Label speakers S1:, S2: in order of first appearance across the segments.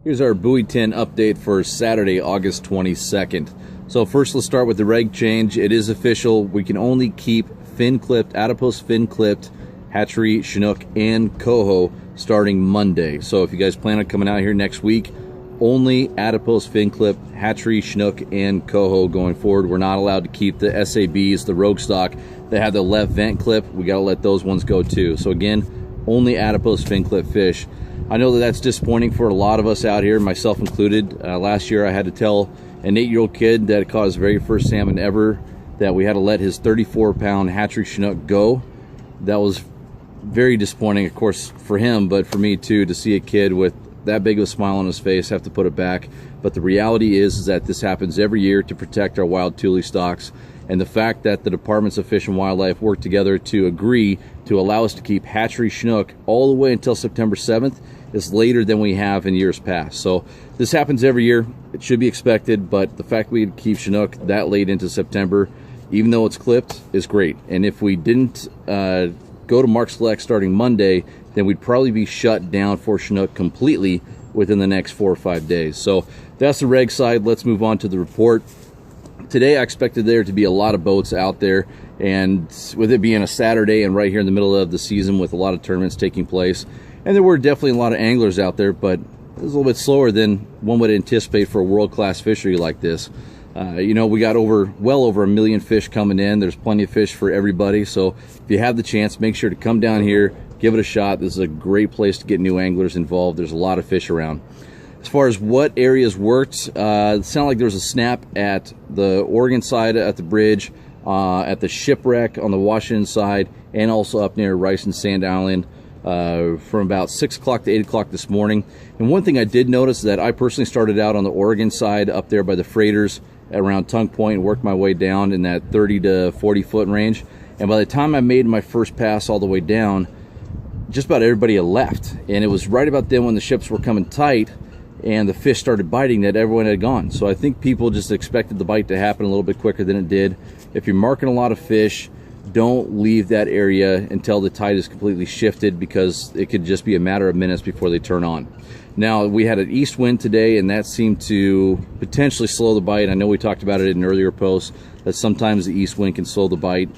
S1: Here's our buoy 10 update for Saturday, August 22nd. So first let's start with the reg change. It is official. We can only keep fin-clipped, adipose fin-clipped, hatchery, chinook, and coho starting Monday. So if you guys plan on coming out here next week, only adipose fin-clipped, hatchery, chinook, and coho going forward. We're not allowed to keep the SABs, the rogue stock that have the left vent clip. We got to let those ones go too. So again, only adipose fin-clipped fish. I know that that's disappointing for a lot of us out here, myself included. Last year I had to tell an 8-year-old kid that caught his very first salmon ever that we had to let his 34-pound hatchery chinook go. That was very disappointing, of course, for him, but for me too, to see a kid with that big of a smile on his face have to put it back. But the reality is that this happens every year to protect our wild tule stocks. And the fact that the Departments of Fish and Wildlife worked together to agree to allow us to keep hatchery chinook all the way until September 7th is later than we have in years past. So this happens every year. It should be expected, but the fact we keep chinook that late into September, even though it's clipped, is great. And if we didn't go to Mark Select starting Monday, then we'd probably be shut down for chinook completely within the next 4 or 5 days. So that's the reg side. Let's move on to the report. Today I expected there to be a lot of boats out there, and with it being a Saturday and right here in the middle of the season with a lot of tournaments taking place, and there were definitely a lot of anglers out there, but it was a little bit slower than one would anticipate for a world-class fishery like this. You know, we got well over 1 million fish coming in. There's plenty of fish for everybody, so if you have the chance, make sure to come down here, give it a shot. This is a great place to get new anglers involved. There's a lot of fish around. As far as what areas worked, it sounded like there was a snap at the Oregon side at the bridge, at the shipwreck on the Washington side, and also up near Rice and Sand Island from about 6 o'clock to 8 o'clock this morning. And one thing I did notice is that I personally started out on the Oregon side up there by the freighters around Tongue Point and worked my way down in that 30 to 40 foot range. And by the time I made my first pass all the way down, just about everybody had left. And it was right about then when the ships were coming tight and the fish started biting that everyone had gone. So I think people just expected the bite to happen a little bit quicker than it did. If you're marking a lot of fish, don't leave that area until the tide is completely shifted, because it could just be a matter of minutes before they turn on. Now, we had an east wind today, and that seemed to potentially slow the bite. I know we talked about it in earlier posts, that sometimes the east wind can slow the bite.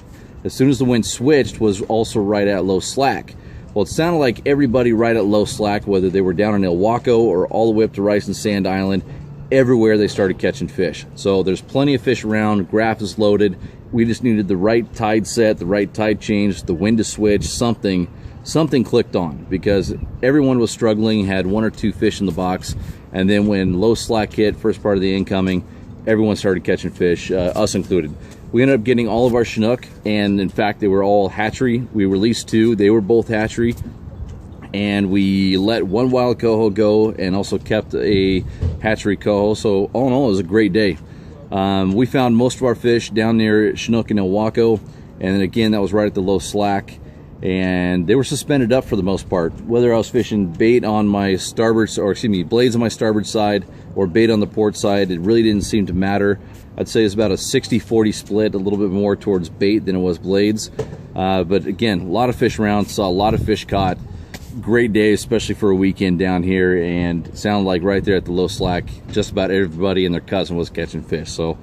S1: As soon as the wind switched, was also right at low slack. Well, it sounded like everybody right at low slack, whether they were down in Ilwaco or all the way up to Rice and Sand Island, everywhere they started catching fish. So there's plenty of fish around. Graph is loaded. We just needed the right tide set, the right tide change, the wind to switch, something clicked on, because everyone was struggling, had 1 or 2 fish in the box. And then when low slack hit, first part of the incoming, everyone started catching fish, us included. We ended up getting all of our chinook, and in fact they were all hatchery. We released 2, they were both hatchery, and we let 1 wild coho go and also kept a hatchery coho. So all in all, it was a great day. We found most of our fish down near Chinook and Ilwaco, and then again that was right at the low slack, and they were suspended up for the most part. Whether I was fishing bait on my starboard, or excuse me, blades on my starboard side or bait on the port side, it really didn't seem to matter. I'd say it's about a 60-40 split, a little bit more towards bait than it was blades. But again, a lot of fish around, saw a lot of fish caught. Great day, especially for a weekend down here, and it sounded like right there at the low slack, just about everybody and their cousin was catching fish. So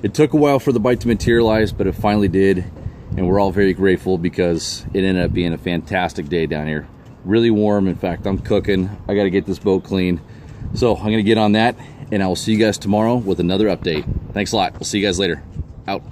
S1: it took a while for the bite to materialize, but it finally did, and we're all very grateful because it ended up being a fantastic day down here. Really warm. In fact, I'm cooking. I got to get this boat clean. So I'm going to get on that, and I will see you guys tomorrow with another update. Thanks a lot. We'll see you guys later. Out.